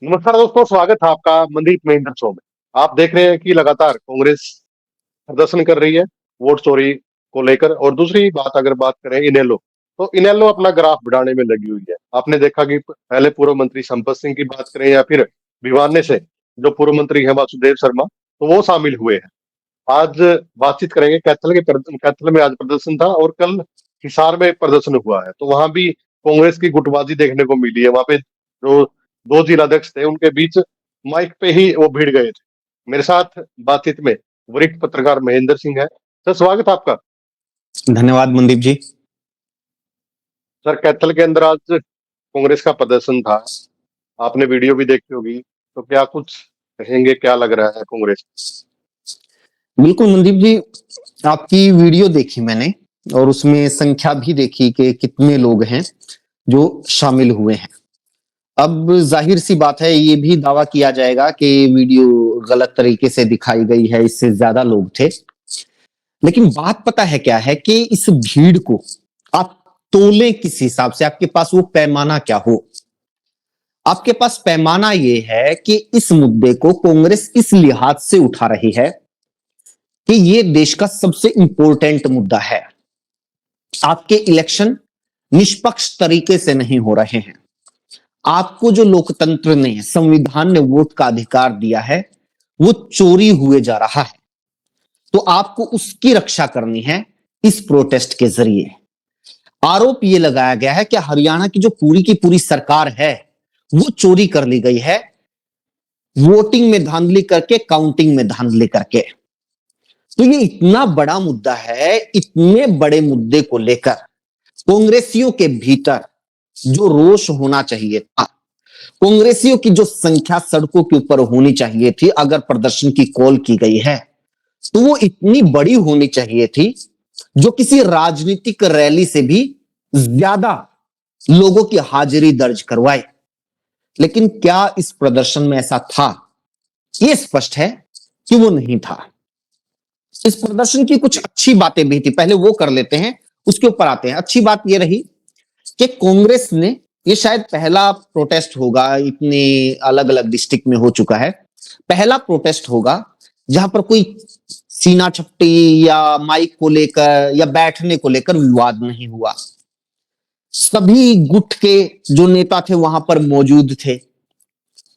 नमस्कार दोस्तों, स्वागत है आपका मनदीप महेंद्र शो में। आप देख रहे हैं कि लगातार कांग्रेस प्रदर्शन कर रही है वोट चोरी को लेकर। और दूसरी बात, अगर बात करें इनेलो, तो इनेलो अपना ग्राफ बढ़ाने में लगी हुई है। आपने देखा कि पहले पूर्व मंत्री संपत सिंह की बात करें या फिर भिवानी से जो पूर्व मंत्री है वासुदेव शर्मा, तो वो शामिल हुए हैं। आज बातचीत करेंगे कैथल में आज प्रदर्शन था और कल हिसार में प्रदर्शन हुआ है, तो वहां भी कांग्रेस की गुटबाजी देखने को मिली है। वहां पे जो दो जिलाध्यक्ष थे उनके बीच माइक पे ही वो भिड़ गए थे। मेरे साथ बातचीत में वरिष्ठ पत्रकार महेंद्र सिंह है। सर, स्वागत है आपका। धन्यवाद मनदीप जी। सर, कैथल के अंदर आज कांग्रेस का प्रदर्शन था, आपने वीडियो भी देखी होगी, तो क्या कुछ कहेंगे, क्या लग रहा है कांग्रेस? बिल्कुल मनदीप जी, आपकी वीडियो देखी मैंने और उसमें संख्या भी देखी कि कितने लोग हैं जो शामिल हुए हैं। अब जाहिर सी बात है, ये भी दावा किया जाएगा कि वीडियो गलत तरीके से दिखाई गई है, इससे ज्यादा लोग थे। लेकिन बात पता है क्या है कि इस भीड़ को आप तोलें किस हिसाब से, आपके पास वो पैमाना क्या हो। आपके पास पैमाना ये है कि इस मुद्दे को कांग्रेस इस लिहाज से उठा रही है कि ये देश का सबसे इंपॉर्टेंट मुद्दा है। आपके इलेक्शन निष्पक्ष तरीके से नहीं हो रहे हैं। आपको जो लोकतंत्र ने, संविधान ने वोट का अधिकार दिया है, वो चोरी हुए जा रहा है। तो आपको उसकी रक्षा करनी है इस प्रोटेस्ट के जरिए। आरोप ये लगाया गया है कि हरियाणा की जो पूरी की पूरी सरकार है वो चोरी कर ली गई है, वोटिंग में धांधली करके, काउंटिंग में धांधली करके। तो ये इतना बड़ा मुद्दा है, इतने बड़े मुद्दे को लेकर कांग्रेसियों के भीतर जो रोष होना चाहिए था, कांग्रेसियों की जो संख्या सड़कों के ऊपर होनी चाहिए थी, अगर प्रदर्शन की कॉल की गई है तो वो इतनी बड़ी होनी चाहिए थी जो किसी राजनीतिक रैली से भी ज्यादा लोगों की हाजिरी दर्ज करवाए। लेकिन क्या इस प्रदर्शन में ऐसा था? यह स्पष्ट है कि वो नहीं था। इस प्रदर्शन की कुछ अच्छी बातें भी थी, पहले वो कर लेते हैं, उसके ऊपर आते हैं। अच्छी बात यह रही कि कांग्रेस ने, ये शायद पहला प्रोटेस्ट होगा, इतने अलग अलग डिस्ट्रिक्ट में हो चुका है, पहला प्रोटेस्ट होगा जहां पर कोई सीना छपटी या माइक को लेकर या बैठने को लेकर विवाद नहीं हुआ। सभी गुट के जो नेता थे वहां पर मौजूद थे।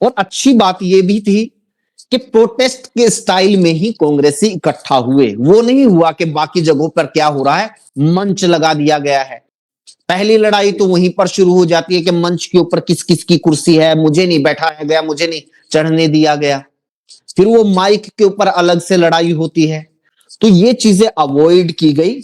और अच्छी बात यह भी थी कि प्रोटेस्ट के स्टाइल में ही कांग्रेसी इकट्ठा हुए। वो नहीं हुआ कि बाकी जगहों पर क्या हो रहा है, मंच लगा दिया गया है। पहली लड़ाई तो वहीं पर शुरू हो जाती है कि मंच के ऊपर किस किस की कुर्सी है, मुझे नहीं बैठाया गया, मुझे नहीं चढ़ने दिया गया। फिर वो माइक के ऊपर अलग से लड़ाई होती है। तो ये चीजें अवॉइड की गई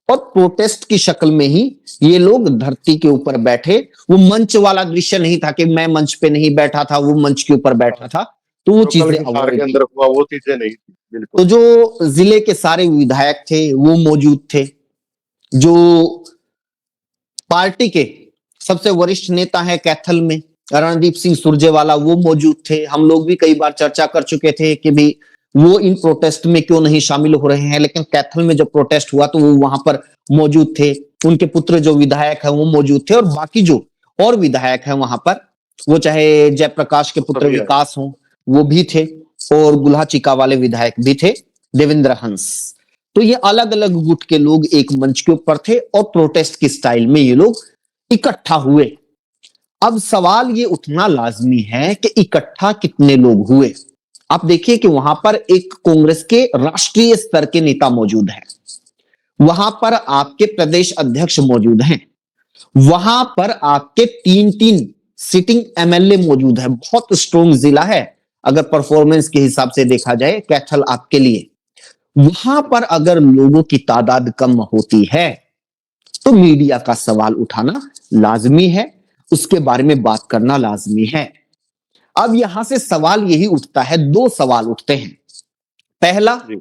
और प्रोटेस्ट की शक्ल में ही ये लोग धरती के ऊपर बैठे। वो मंच वाला दृश्य नहीं था कि मैं मंच पे नहीं बैठा था, वो मंच के ऊपर बैठा था। तो वो जो कल चीजें हिसार के अवॉइड अंदर की। हुआ वो चीजें नहीं थी, बिल्कुल। तो जो जिले के सारे विधायक थे वो मौजूद थे, जो पार्टी के सबसे वरिष्ठ नेता है कैथल में रणदीप सिंह सुरजेवाला, वो मौजूद थे। हम लोग भी कई बार चर्चा कर चुके थे कि भी वो इन प्रोटेस्ट में क्यों नहीं शामिल हो रहे हैं, लेकिन कैथल में जब प्रोटेस्ट हुआ तो वो वहां पर मौजूद थे। उनके पुत्र जो विधायक है वो मौजूद थे और बाकी जो और विधायक है वहां पर, वो चाहे जयप्रकाश के पुत्र सभी है। विकास हो, वो भी थे, और गुल्हा चिका वाले विधायक भी थे, देवेंद्र हंस। तो ये अलग अलग गुट के लोग एक मंच के ऊपर थे और प्रोटेस्ट की स्टाइल में ये लोग इकट्ठा हुए। अब सवाल ये उठना लाजमी है कि इकट्ठा कितने लोग हुए। आप देखिए कि वहां पर एक कांग्रेस के राष्ट्रीय स्तर के नेता मौजूद हैं, वहां पर आपके प्रदेश अध्यक्ष मौजूद हैं, वहां पर आपके तीन तीन सिटिंग एमएलए मौजूद है। बहुत स्ट्रॉन्ग जिला है अगर परफॉर्मेंस के हिसाब से देखा जाए कैथल आपके लिए। वहां पर अगर लोगों की तादाद कम होती है तो मीडिया का सवाल उठाना लाजमी है, उसके बारे में बात करना लाजमी है। अब यहां से सवाल यही उठता है, दो सवाल उठते हैं। पहला, जी।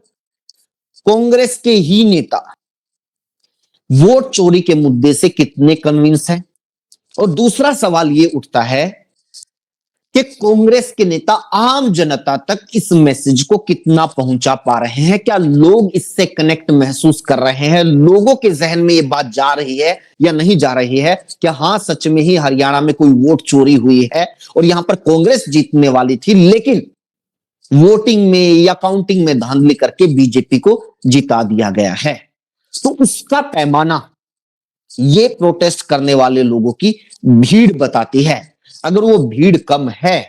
कांग्रेस के ही नेता वोट चोरी के मुद्दे से कितने कन्विंस हैं, और दूसरा सवाल यह उठता है कि कांग्रेस के नेता आम जनता तक इस मैसेज को कितना पहुंचा पा रहे हैं, क्या लोग इससे कनेक्ट महसूस कर रहे हैं, लोगों के जहन में ये बात जा रही है या नहीं जा रही है, क्या हाँ सच में ही हरियाणा में कोई वोट चोरी हुई है और यहां पर कांग्रेस जीतने वाली थी लेकिन वोटिंग में या काउंटिंग में धांधली करके बीजेपी को जिता दिया गया है। तो उसका पैमाना ये प्रोटेस्ट करने वाले लोगों की भीड़ बताती है। अगर वो भीड़ कम है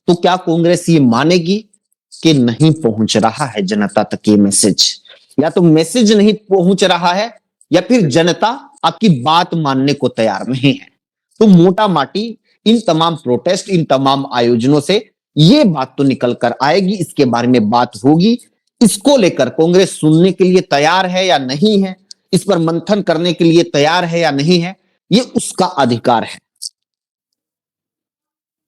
तो क्या कांग्रेस ये मानेगी कि नहीं पहुंच रहा है जनता तक ये मैसेज, या तो मैसेज नहीं पहुंच रहा है या फिर जनता आपकी बात मानने को तैयार नहीं है। तो मोटा माटी इन तमाम प्रोटेस्ट, इन तमाम आयोजनों से ये बात तो निकल कर आएगी, इसके बारे में बात होगी। इसको लेकर कांग्रेस सुनने के लिए तैयार है या नहीं है, इस पर मंथन करने के लिए तैयार है या नहीं है, ये उसका अधिकार है।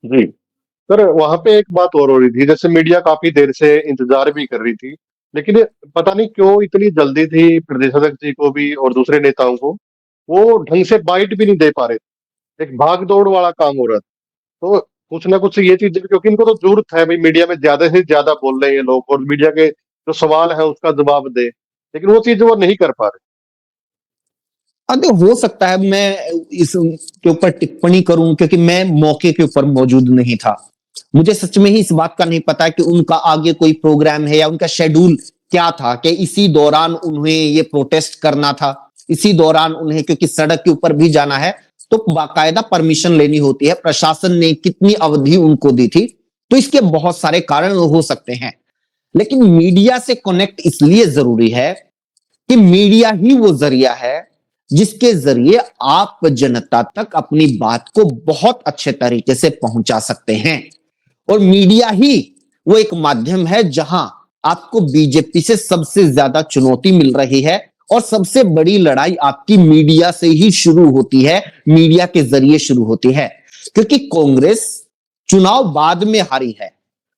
जी। सर, वहां पे एक बात और हो रही थी, जैसे मीडिया काफी देर से इंतजार भी कर रही थी, लेकिन ये पता नहीं क्यों इतनी जल्दी थी प्रदेश अध्यक्ष जी को भी और दूसरे नेताओं को, वो ढंग से बाइट भी नहीं दे पा रहे थे। एक भाग दौड़ वाला काम हो रहा था। तो कुछ ना कुछ ये चीजें, क्योंकि इनको तो जरूरत है भाई, मीडिया में ज्यादा से ज्यादा बोल रहे हैं ये लोग और मीडिया के जो सवाल है उसका जवाब दे, लेकिन वो चीज वो नहीं कर पा रहे। अरे हो सकता है मैं इस के ऊपर टिप्पणी करूं क्योंकि मैं मौके के ऊपर मौजूद नहीं था। मुझे सच में ही इस बात का नहीं पता कि उनका आगे कोई प्रोग्राम है या उनका शेड्यूल क्या था, कि इसी दौरान उन्हें ये प्रोटेस्ट करना था, इसी दौरान उन्हें, क्योंकि सड़क के ऊपर भी जाना है तो बाकायदा परमिशन लेनी होती है, प्रशासन ने कितनी अवधि उनको दी थी, तो इसके बहुत सारे कारण हो सकते हैं। लेकिन मीडिया से कनेक्ट इसलिए जरूरी है कि मीडिया ही वो जरिया है जिसके जरिए आप जनता तक अपनी बात को बहुत अच्छे तरीके से पहुंचा सकते हैं। और मीडिया ही वो एक माध्यम है जहां आपको बीजेपी से सबसे ज्यादा चुनौती मिल रही है और सबसे बड़ी लड़ाई आपकी मीडिया से ही शुरू होती है, मीडिया के जरिए शुरू होती है। क्योंकि कांग्रेस चुनाव बाद में हारी है,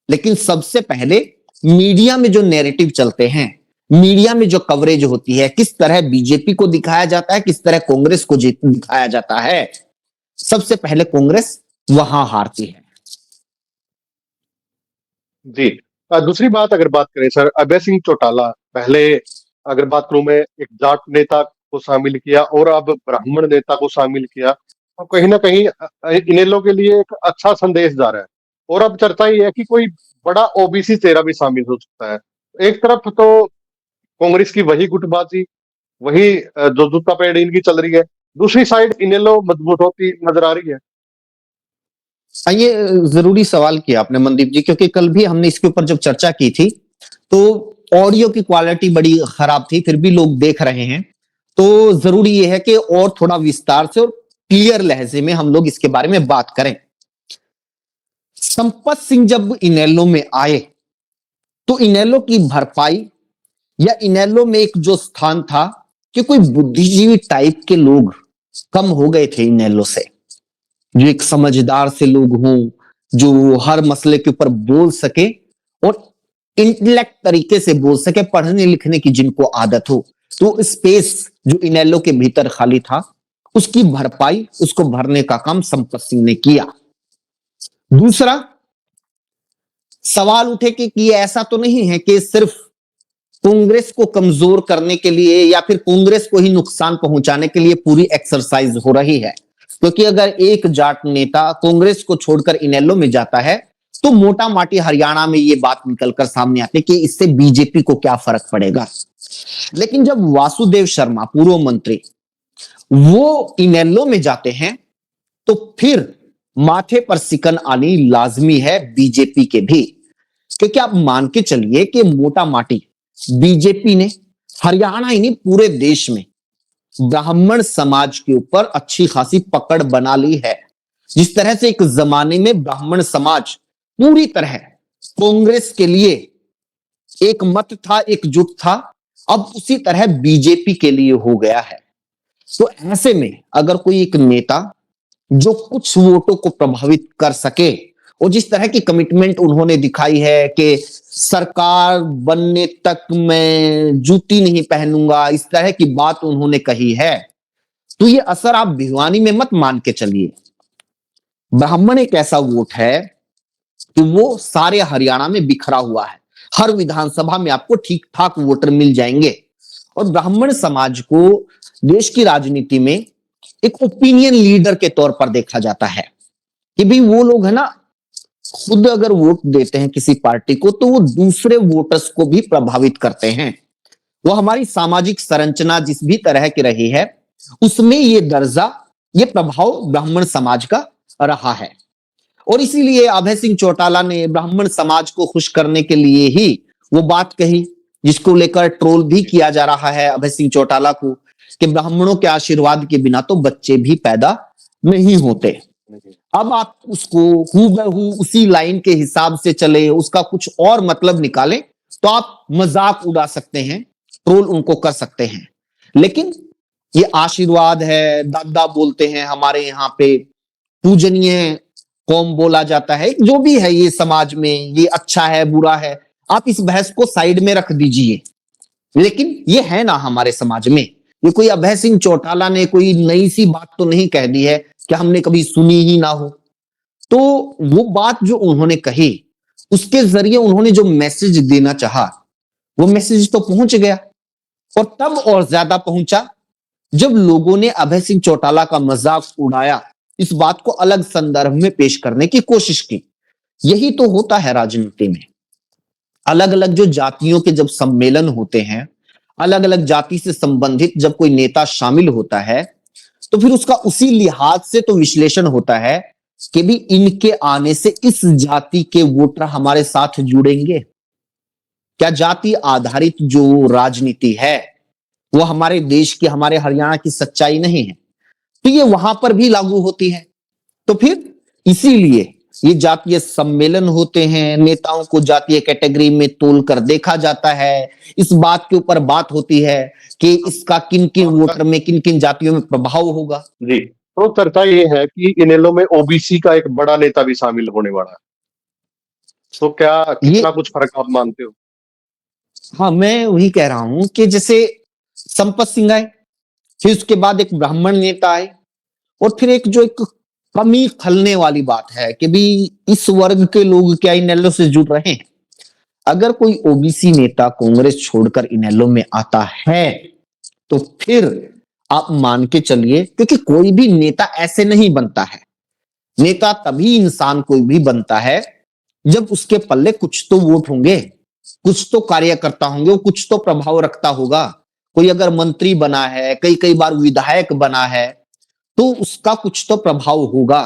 लेकिन सबसे पहले मीडिया में जो नैरेटिव चलते हैं, मीडिया में जो कवरेज होती है, किस तरह बीजेपी को दिखाया जाता है, किस तरह कांग्रेस को दिखाया जाता है, सबसे पहले कांग्रेस वहां हारती है। जी। दूसरी बात अगर बात करें सर, अभय सिंह चौटाला, पहले अगर बात करूं मैं, एक जाट नेता को शामिल किया और अब ब्राह्मण नेता को शामिल किया, तो कहीं ना कहीं इनेलो के लिए एक अच्छा संदेश जा रहा है। और अब चर्चा ये है कि कोई बड़ा ओबीसी चेहरा भी शामिल हो सकता है। एक तरफ तो कांग्रेस की वही गुटबाजी, वही जो जूता पेड़ इनकी चल रही है, दूसरी साइड इनेलो मजबूत होती नजर आ रही है। ये जरूरी सवाल किया आपने मनदीप जी, क्योंकि कल भी हमने इसके ऊपर जब चर्चा की थी तो ऑडियो की क्वालिटी बड़ी खराब थी, फिर भी लोग देख रहे हैं, तो जरूरी यह है कि और थोड़ा विस्तार से और क्लियर लहजे में हम लोग इसके बारे में बात करें। संपत सिंह जब इनेलो में आए तो इनेलो की भरपाई या इनेलो में एक जो स्थान था कि कोई बुद्धिजीवी टाइप के लोग कम हो गए थे इनेलो से, जो एक समझदार से लोग हों, जो हर मसले के ऊपर बोल सके और इंटेलेक्ट तरीके से बोल सके, पढ़ने लिखने की जिनको आदत हो। तो स्पेस जो इनेलो के भीतर खाली था उसकी भरपाई, उसको भरने का काम संपत सिंह ने किया। दूसरा सवाल उठे कि ऐसा तो नहीं है कि सिर्फ कांग्रेस को कमजोर करने के लिए या फिर कांग्रेस को ही नुकसान पहुंचाने के लिए पूरी एक्सरसाइज हो रही है, क्योंकि अगर एक जाट नेता कांग्रेस को छोड़कर इनेलो में जाता है तो मोटा माटी हरियाणा में ये बात निकलकर सामने आती है कि इससे बीजेपी को क्या फर्क पड़ेगा। लेकिन जब वासुदेव शर्मा पूर्व मंत्री वो इनेलो में जाते हैं तो फिर माथे पर सिकन आनी लाजमी है बीजेपी के भी, क्योंकि आप मान के चलिए कि मोटा माटी बीजेपी ने हरियाणा ही नहीं पूरे देश में ब्राह्मण समाज के ऊपर अच्छी खासी पकड़ बना ली है। जिस तरह से एक जमाने में ब्राह्मण समाज पूरी तरह कांग्रेस के लिए एक मत था, एकजुट था, अब उसी तरह बीजेपी के लिए हो गया है। तो ऐसे में अगर कोई एक नेता जो कुछ वोटों को प्रभावित कर सके, और जिस तरह की कमिटमेंट उन्होंने दिखाई है कि सरकार बनने तक मैं जूती नहीं पहनूंगा, इस तरह की बात उन्होंने कही है, तो ये असर आप भिवानी में मत मान के चलिए। ब्राह्मण एक ऐसा वोट है कि वो सारे हरियाणा में बिखरा हुआ है। हर विधानसभा में आपको ठीक ठाक वोटर मिल जाएंगे। और ब्राह्मण समाज को देश की राजनीति में एक ओपिनियन लीडर के तौर पर देखा जाता है कि भाई वो लोग है ना, खुद अगर वोट देते हैं किसी पार्टी को तो वो दूसरे वोटर्स को भी प्रभावित करते हैं। वो हमारी सामाजिक संरचना जिस भी तरह की रही है उसमें ये दर्जा, ये प्रभाव ब्राह्मण समाज का रहा है। और इसीलिए अभय सिंह चौटाला ने ब्राह्मण समाज को खुश करने के लिए ही वो बात कही जिसको लेकर ट्रोल भी किया जा रहा है अभय सिंह चौटाला को, कि ब्राह्मणों के आशीर्वाद के बिना तो बच्चे भी पैदा नहीं होते। अब आप उसको हूबहू उसी लाइन के हिसाब से चले, उसका कुछ और मतलब निकालें तो आप मजाक उड़ा सकते हैं, ट्रोल उनको कर सकते हैं। लेकिन ये आशीर्वाद है, दादा बोलते हैं हमारे यहाँ पे, पूजनीय कौम बोला जाता है, जो भी है ये समाज में, ये अच्छा है बुरा है, आप इस बहस को साइड में रख दीजिए। लेकिन ये है ना हमारे समाज में, ये कोई अभय सिंह चौटाला ने कोई नई सी बात तो नहीं कह दी है कि हमने कभी सुनी ही ना हो। तो वो बात जो उन्होंने कही उसके जरिए उन्होंने जो मैसेज देना चाहा वो मैसेज तो पहुंच गया। और तब और ज्यादा पहुंचा जब लोगों ने अभय सिंह चौटाला का मजाक उड़ाया, इस बात को अलग संदर्भ में पेश करने की कोशिश की। यही तो होता है राजनीति में। अलग अलग जो जातियों के जब सम्मेलन होते हैं, अलग अलग जाति से संबंधित जब कोई नेता शामिल होता है तो फिर उसका उसी लिहाज से तो विश्लेषण होता है कि भी इनके आने से इस जाति के वोटर हमारे साथ जुड़ेंगे। क्या जाति आधारित जो राजनीति है वो हमारे देश की, हमारे हरियाणा की सच्चाई नहीं है? तो ये वहां पर भी लागू होती है। तो फिर इसीलिए ये जातीय सम्मेलन होते हैं, नेताओं को जातीय कैटेगरी में तोल कर देखा जाता है, इस बात के ऊपर बात होती है कि इसका किन किन वोटर में, किन किन जातियों में प्रभाव होगा। जी, तो चर्चा ये है कि इनेलो में ओबीसी का एक बड़ा नेता भी शामिल होने वाला है, तो क्या कितना कुछ फर्क आप मानते हो? हाँ, मैं वही कह रहा हूं कि जैसे संपत सिंह आए, फिर उसके बाद एक ब्राह्मण नेता आए, और फिर एक जो एक कमी खलने वाली बात है कि भी इस वर्ग के लोग क्या इनेलो से जुड़ रहे हैं। अगर कोई ओबीसी नेता कांग्रेस छोड़कर इनेलो में आता है तो फिर आप मान के चलिए, क्योंकि कोई भी नेता ऐसे नहीं बनता है। नेता तभी इंसान कोई भी बनता है जब उसके पल्ले कुछ तो वोट होंगे, कुछ तो कार्यकर्ता होंगे, वो कुछ तो प्रभाव रखता होगा। कोई अगर मंत्री बना है, कई कई बार विधायक बना है, तो उसका कुछ तो प्रभाव होगा।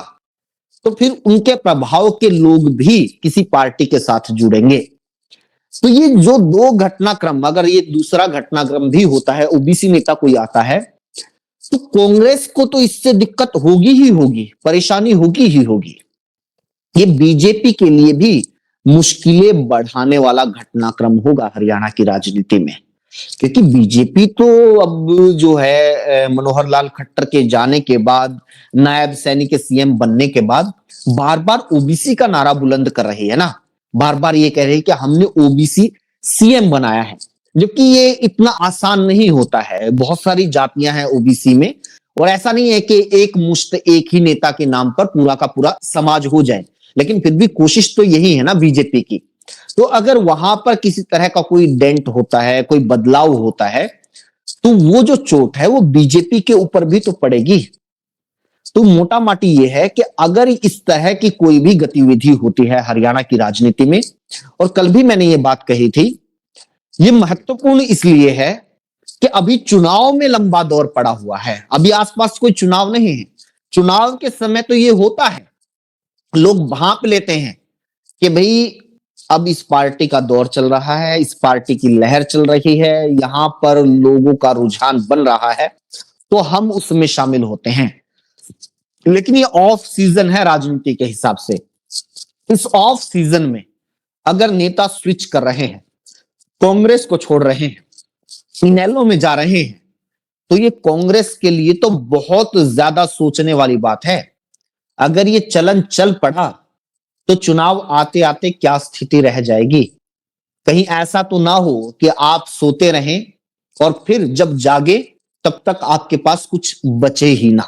तो फिर उनके प्रभाव के लोग भी किसी पार्टी के साथ जुड़ेंगे। तो ये जो दो घटनाक्रम, अगर ये दूसरा घटनाक्रम भी होता है, ओबीसी नेता कोई आता है, तो कांग्रेस को तो इससे दिक्कत होगी ही होगी, परेशानी होगी ही होगी। ये बीजेपी के लिए भी मुश्किलें बढ़ाने वाला घटनाक्रम होगा हरियाणा की राजनीति में। क्योंकि बीजेपी तो अब जो है मनोहर लाल खट्टर के जाने के बाद, नायब सैनी के सीएम बनने के बाद बार बार ओबीसी का नारा बुलंद कर रही है ना, बार बार ये कह रही है कि हमने ओबीसी सीएम बनाया है। जबकि ये इतना आसान नहीं होता है, बहुत सारी जातियां हैं ओबीसी में, और ऐसा नहीं है कि एक मुश्त एक ही नेता के नाम पर पूरा का पूरा समाज हो जाए। लेकिन फिर भी कोशिश तो यही है ना बीजेपी की। तो अगर वहां पर किसी तरह का कोई डेंट होता है, कोई बदलाव होता है, तो वो जो चोट है वो बीजेपी के ऊपर भी तो पड़ेगी। तो मोटा माटी ये है कि अगर इस तरह की कोई भी गतिविधि होती है हरियाणा की राजनीति में, और कल भी मैंने ये बात कही थी, ये महत्वपूर्ण इसलिए है कि अभी चुनाव में लंबा दौर पड़ा हुआ है, अभी आसपास कोई चुनाव नहीं है। चुनाव के समय तो ये होता है, लोग भांप लेते हैं कि भाई अब इस पार्टी का दौर चल रहा है, इस पार्टी की लहर चल रही है, यहां पर लोगों का रुझान बन रहा है, तो हम उसमें शामिल होते हैं। लेकिन ये ऑफ सीजन है राजनीति के हिसाब से। इस ऑफ सीजन में अगर नेता स्विच कर रहे हैं, कांग्रेस को छोड़ रहे हैं, इनेलो में जा रहे हैं, तो ये कांग्रेस के लिए तो बहुत ज्यादा सोचने वाली बात है। अगर ये चलन चल पड़ा तो चुनाव आते आते क्या स्थिति रह जाएगी। कहीं ऐसा तो ना हो कि आप सोते रहें और फिर जब जागे तब तक आपके पास कुछ बचे ही ना।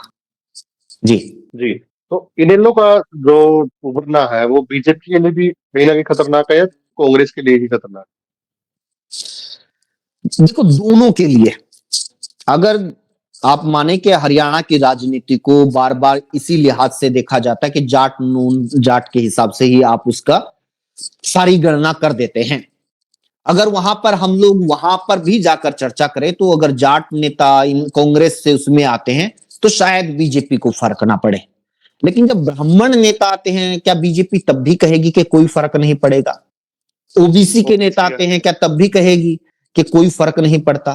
जी जी, तो इनेलो का जो उभरना है वो बीजेपी के लिए भी कहीं ना कहीं खतरनाक है या कांग्रेस के लिए ही खतरनाक देखो, दोनों के लिए। अगर आप माने कि हरियाणा की राजनीति को बार बार इसी लिहाज से देखा जाता है कि जाट नून जाट के हिसाब से ही आप उसका सारी गणना कर देते हैं। अगर वहां पर हम लोग वहां पर भी जाकर चर्चा करें तो अगर जाट नेता इन कांग्रेस से उसमें आते हैं तो शायद बीजेपी को फर्क ना पड़े। लेकिन जब ब्राह्मण नेता आते हैं, क्या बीजेपी तब भी कहेगी कि कोई फर्क नहीं पड़ेगा? ओबीसी है के नेता ओबीसी आते हैं, क्या तब भी कहेगी कि कोई फर्क नहीं पड़ता?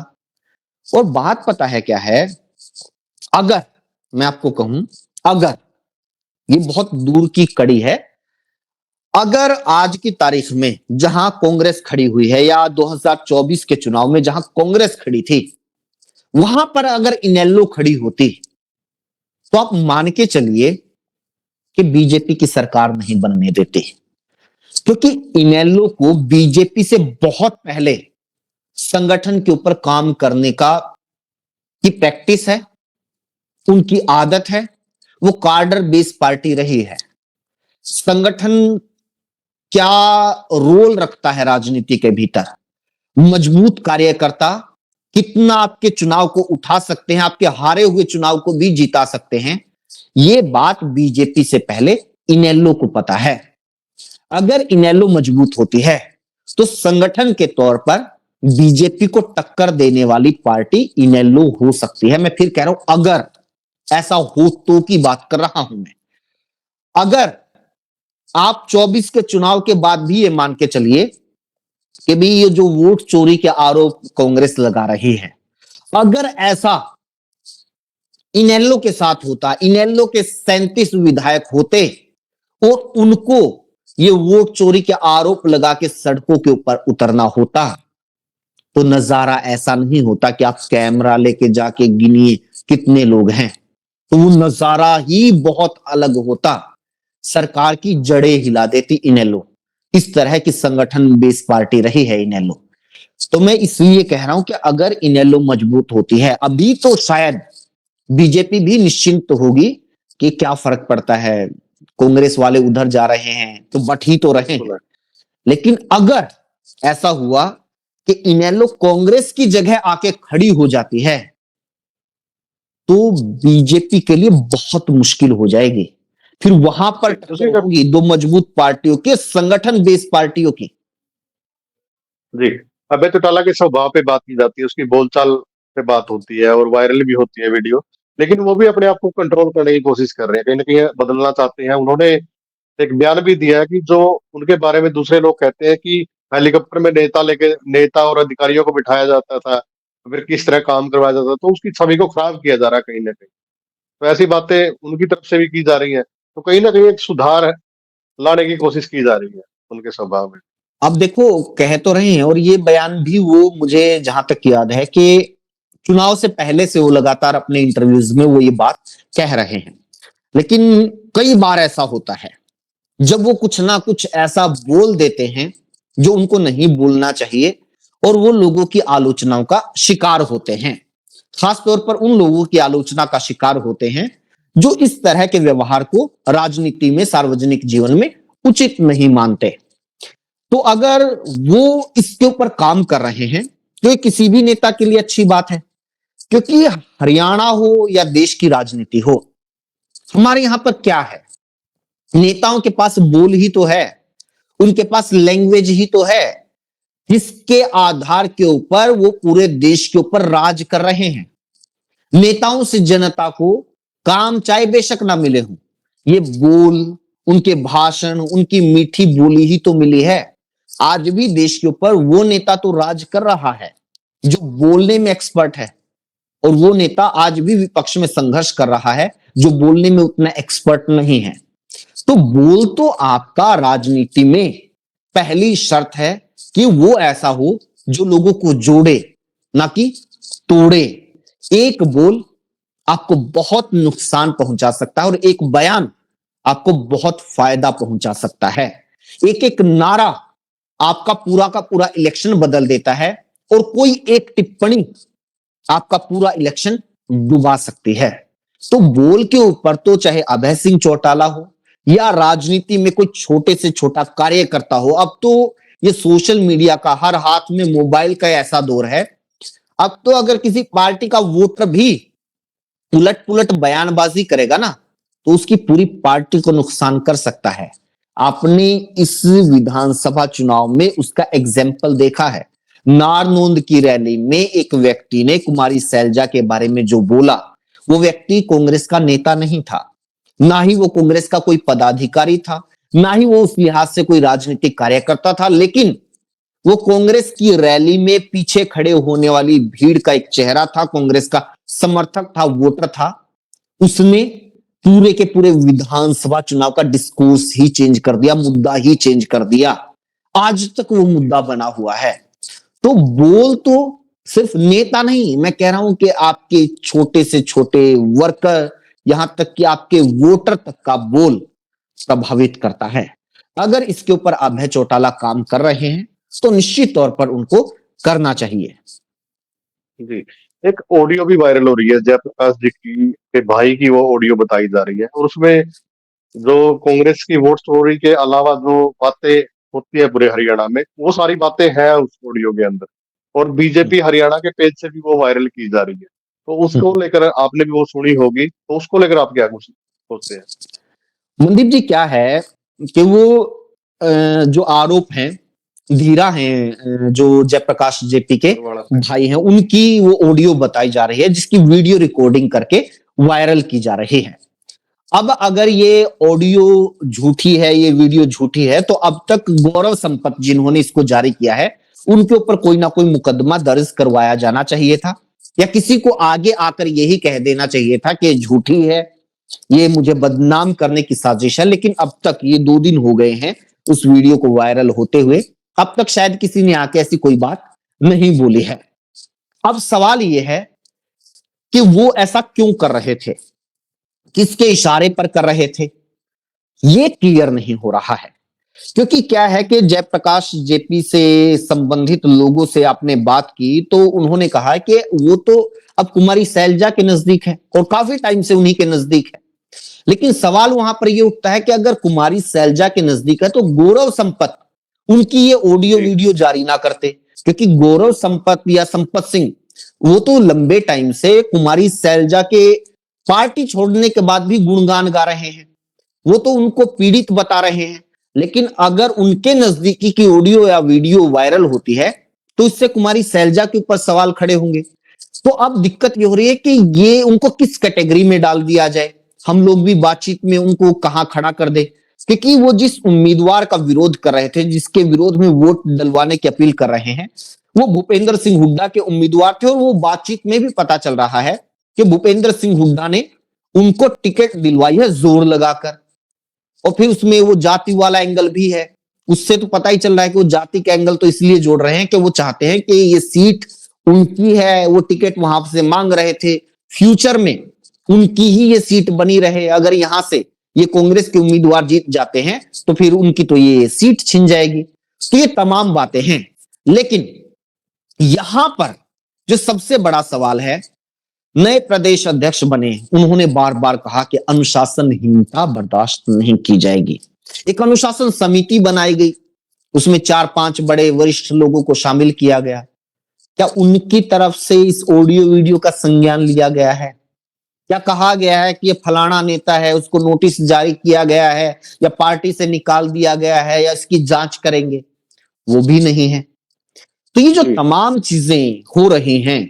और बात पता है क्या है, अगर मैं आपको कहूं, अगर ये बहुत दूर की कड़ी है, अगर आज की तारीख में जहां कांग्रेस खड़ी हुई है या 2024 के चुनाव में जहां कांग्रेस खड़ी थी, वहां पर अगर इनेलो खड़ी होती तो आप मान के चलिए कि बीजेपी की सरकार नहीं बनने देती। क्योंकि इनेलो को बीजेपी से बहुत पहले संगठन के ऊपर काम करने का की प्रैक्टिस है, उनकी आदत है, वो कार्डर बेस्ड पार्टी रही है। संगठन क्या रोल रखता है राजनीति के भीतर, मजबूत कार्यकर्ता कितना आपके चुनाव को उठा सकते हैं, आपके हारे हुए चुनाव को भी जीता सकते हैं, ये बात बीजेपी से पहले इनेलो को पता है। अगर इनेलो मजबूत होती है तो संगठन के तौर पर बीजेपी को टक्कर देने वाली पार्टी इनेलो हो सकती है। मैं फिर कह रहा हूं, अगर ऐसा हो तो की बात कर रहा हूं मैं। अगर आप 24 के चुनाव के बाद भी ये मान के चलिए कि भी ये जो वोट चोरी के आरोप कांग्रेस लगा रही है, अगर ऐसा इनेलो के साथ होता, इनेलो के 37 विधायक होते और उनको ये वोट चोरी के आरोप लगा के सड़कों के ऊपर उतरना होता, तो नजारा ऐसा नहीं होता कि आप कैमरा लेके जाके गिनिए कितने लोग हैं, तो वो नजारा ही बहुत अलग होता। सरकार की जड़ें हिला देती इनेलो। इस तरह की संगठन बेस पार्टी रही है इनेलो। तो मैं इसलिए कह रहा हूं कि अगर इनेलो मजबूत होती है, अभी तो शायद बीजेपी भी निश्चिंत होगी कि क्या फर्क पड़ता है, कांग्रेस वाले उधर जा रहे हैं तो बट ही तो रहे हैं। है। लेकिन अगर ऐसा हुआ कि इनेलो कांग्रेस की जगह आके खड़ी हो जाती है तो बीजेपी के लिए बहुत मुश्किल हो जाएगी। फिर वहां पर टक्कर होगी दो मजबूत पार्टियों के, संगठन बेस्ड पार्टियों की। जी। अभय चौटाला के स्वभाव पे बात की जाती है, उसकी बोलचाल पे बात होती है और वायरल भी होती है वीडियो। लेकिन वो भी अपने आप को कंट्रोल करने की कोशिश कर रहे हैं, कहीं ना कहीं बदलना चाहते हैं। उन्होंने एक बयान भी दिया है कि जो उनके बारे में दूसरे लोग कहते हैं कि हेलीकॉप्टर में नेता और अधिकारियों को बिठाया जाता था, फिर किस तरह काम करवाया जाता था, तो उसकी छवि को खराब किया जा रहा है कहीं ना कहीं। तो ऐसी बातें उनकी तरफ से भी की जा रही हैं। तो कहीं ना कहीं एक सुधार लाने की कोशिश की जा रही है उनके स्वभाव में। अब देखो, कह तो रहे हैं, और ये बयान भी वो मुझे जहां तक याद है कि चुनाव से पहले से वो लगातार अपने इंटरव्यूज में वो ये बात कह रहे हैं। लेकिन कई बार ऐसा होता है जब वो कुछ ना कुछ ऐसा बोल देते हैं जो उनको नहीं बोलना चाहिए और वो लोगों की आलोचनाओं का शिकार होते हैं। खास तौर पर उन लोगों की आलोचना का शिकार होते हैं जो इस तरह के व्यवहार को राजनीति में, सार्वजनिक जीवन में उचित नहीं मानते। तो अगर वो इसके ऊपर काम कर रहे हैं तो ये किसी भी नेता के लिए अच्छी बात है। क्योंकि हरियाणा हो या देश की राजनीति हो, हमारे यहां पर क्या है, नेताओं के पास बोल ही तो है, उनके पास लैंग्वेज ही तो है जिसके आधार के ऊपर वो पूरे देश के ऊपर राज कर रहे हैं। नेताओं से जनता को काम चाहे बेशक ना मिले हो, ये बोल, उनके भाषण, उनकी मीठी बोली ही तो मिली है। आज भी देश के ऊपर वो नेता तो राज कर रहा है जो बोलने में एक्सपर्ट है, और वो नेता आज भी विपक्ष में संघर्ष कर रहा है जो बोलने में उतना एक्सपर्ट नहीं है। तो बोल तो आपका राजनीति में पहली शर्त है कि वो ऐसा हो जो लोगों को जोड़े, ना कि तोड़े। एक बोल आपको बहुत नुकसान पहुंचा सकता है और एक बयान आपको बहुत फायदा पहुंचा सकता है। एक एक नारा आपका पूरा का पूरा इलेक्शन बदल देता है और कोई एक टिप्पणी आपका पूरा इलेक्शन डुबा सकती है। तो बोल के ऊपर तो चाहे अभय सिंह चौटाला हो या राजनीति में कोई छोटे से छोटा कार्यकर्ता हो, अब तो ये सोशल मीडिया का, हर हाथ में मोबाइल का ऐसा दौर है, अब तो अगर किसी पार्टी का वोटर भी उलट पुलट बयानबाजी करेगा ना, तो उसकी पूरी पार्टी को नुकसान कर सकता है। आपने इस विधानसभा चुनाव में उसका एग्जाम्पल देखा है। नारनौंद की रैली में एक व्यक्ति ने कुमारी सैलजा के बारे में जो बोला, वो व्यक्ति कांग्रेस का नेता नहीं था, ना ही वो कांग्रेस का कोई पदाधिकारी था, ना ही वो उस लिहाज से कोई राजनीतिक कार्यकर्ता था, लेकिन वो कांग्रेस की रैली में पीछे खड़े होने वाली भीड़ का एक चेहरा था, कांग्रेस का समर्थक था, वोटर था। उसने पूरे के पूरे विधानसभा चुनाव का डिस्कोर्स ही चेंज कर दिया, मुद्दा ही चेंज कर दिया। आज तक वो मुद्दा बना हुआ है। तो बोल तो सिर्फ नेता नहीं, मैं कह रहा हूं कि आपके छोटे से छोटे वर्कर, यहां तक कि आपके वोटर तक का बोल प्रभावित करता है। अगर इसके ऊपर अभय चौटाला काम कर रहे हैं तो निश्चित तौर पर उनको करना चाहिए। जी। एक ऑडियो भी वायरल हो रही है जयप्रकाश जी की, के भाई की वो ऑडियो बताई जा रही है, और उसमें जो कांग्रेस की वोट चोरी के अलावा जो बातें होती है पूरे हरियाणा में, वो सारी बातें हैं उस ऑडियो के अंदर, और बीजेपी हरियाणा के पेज से भी वो वायरल की जा रही है। तो उसको लेकर आपने भी वो सुनी होगी, तो उसको लेकर आप क्या कुछ सोचते हैं? मनदीप जी, क्या है कि वो जो आरोप हैं, धीरा हैं, जो जयप्रकाश जेपी के बरवाड़ा से। भाई हैं, उनकी वो ऑडियो बताई जा रही है, जिसकी वीडियो रिकॉर्डिंग करके वायरल की जा रही है। अब अगर ये ऑडियो झूठी है, ये वीडियो झूठी है, तो अब तक गौरव संपत जिन्होंने इसको जारी किया है, उनके ऊपर कोई ना कोई मुकदमा दर्ज करवाया जाना चाहिए था, या किसी को आगे आकर यही कह देना चाहिए था कि झूठी है, ये मुझे बदनाम करने की साजिश है। लेकिन अब तक ये 2 दिन हो गए हैं उस वीडियो को वायरल होते हुए, अब तक शायद किसी ने आके ऐसी कोई बात नहीं बोली है। अब सवाल ये है कि वो ऐसा क्यों कर रहे थे, किसके इशारे पर कर रहे थे, ये क्लियर नहीं हो रहा है। क्योंकि क्या है कि जयप्रकाश जेपी से संबंधित लोगों से आपने बात की तो उन्होंने कहा कि वो तो अब कुमारी सैलजा के नजदीक है और काफी टाइम से उन्हीं के नजदीक है। लेकिन सवाल वहां पर यह उठता है कि अगर कुमारी सैलजा के नजदीक है तो गौरव संपत उनकी ये ऑडियो वीडियो जारी ना करते, क्योंकि गौरव संपत या संपत सिंह वो तो लंबे टाइम से कुमारी सैलजा के पार्टी छोड़ने के बाद भी गुणगान गा रहे हैं, वो तो उनको पीड़ित बता रहे हैं। लेकिन अगर उनके नजदीकी की ऑडियो या वीडियो वायरल होती है तो इससे कुमारी सैलजा के ऊपर सवाल खड़े होंगे। तो अब दिक्कत ये हो रही है कि ये उनको किस कैटेगरी में डाल दिया जाए, हम लोग भी बातचीत में उनको कहां खड़ा कर दे, क्योंकि वो जिस उम्मीदवार का विरोध कर रहे थे, जिसके विरोध में वोट डलवाने की अपील कर रहे हैं, वो भूपेंद्र सिंह हुड्डा के उम्मीदवार थे। और वो बातचीत में भी पता चल रहा है कि भूपेंद्र सिंह हुड्डा ने उनको टिकट दिलवाई है जोर लगाकर। और फिर उसमें वो जाति वाला एंगल भी है, उससे तो पता ही चल रहा है कि वो जाति का एंगल तो इसलिए जोड़ रहे हैं कि वो चाहते हैं कि ये सीट उनकी है, वो टिकट वहां से मांग रहे थे, फ्यूचर में उनकी ही ये सीट बनी रहे। अगर यहां से ये कांग्रेस के उम्मीदवार जीत जाते हैं तो फिर उनकी तो ये सीट छिन जाएगी। तो ये तमाम बातें हैं, लेकिन यहां पर जो सबसे बड़ा सवाल है, नए प्रदेश अध्यक्ष बने, उन्होंने बार बार कहा कि अनुशासनहीनता बर्दाश्त नहीं की जाएगी। एक अनुशासन समिति बनाई गई, उसमें 4-5 बड़े वरिष्ठ लोगों को शामिल किया गया। क्या उनकी तरफ से इस ऑडियो वीडियो का संज्ञान लिया गया है? क्या कहा गया है कि ये फलाना नेता है, उसको नोटिस जारी किया गया है, या पार्टी से निकाल दिया गया है, या इसकी जांच करेंगे? वो भी नहीं है। तो ये जो तमाम चीजें हो रही हैं,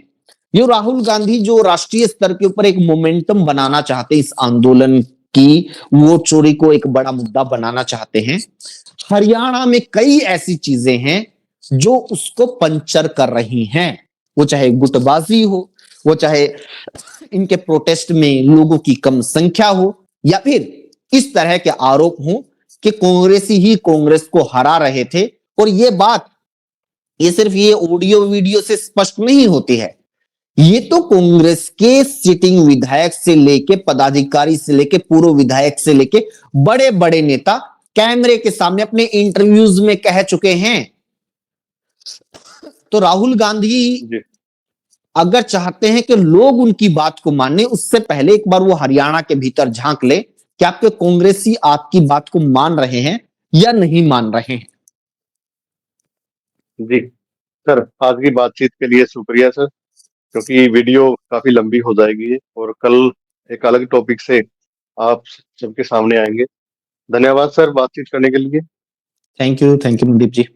ये राहुल गांधी जो राष्ट्रीय स्तर के ऊपर एक मोमेंटम बनाना चाहते हैं, इस आंदोलन की वोट चोरी को एक बड़ा मुद्दा बनाना चाहते हैं, हरियाणा में कई ऐसी चीजें हैं जो उसको पंचर कर रही हैं। वो चाहे गुटबाजी हो, वो चाहे इनके प्रोटेस्ट में लोगों की कम संख्या हो, या फिर इस तरह के आरोप हो कि कांग्रेसी ही कांग्रेस को हरा रहे थे। और ये बात ये सिर्फ ये ऑडियो वीडियो से स्पष्ट नहीं होती है, ये तो कांग्रेस के सिटिंग विधायक से लेके पदाधिकारी से लेके पूर्व विधायक से लेके बड़े बड़े नेता कैमरे के सामने अपने इंटरव्यूज में कह चुके हैं। तो राहुल गांधी अगर चाहते हैं कि लोग उनकी बात को माने, उससे पहले एक बार वो हरियाणा के भीतर झांक ले कि आपके कांग्रेसी आपकी बात को मान रहे हैं या नहीं मान रहे हैं। जी सर, आज की बातचीत के लिए शुक्रिया सर, क्योंकि वीडियो काफी लंबी हो जाएगी और कल एक अलग टॉपिक से आप सबके सामने आएंगे। धन्यवाद सर बातचीत करने के लिए। Thank you Mandeep ji.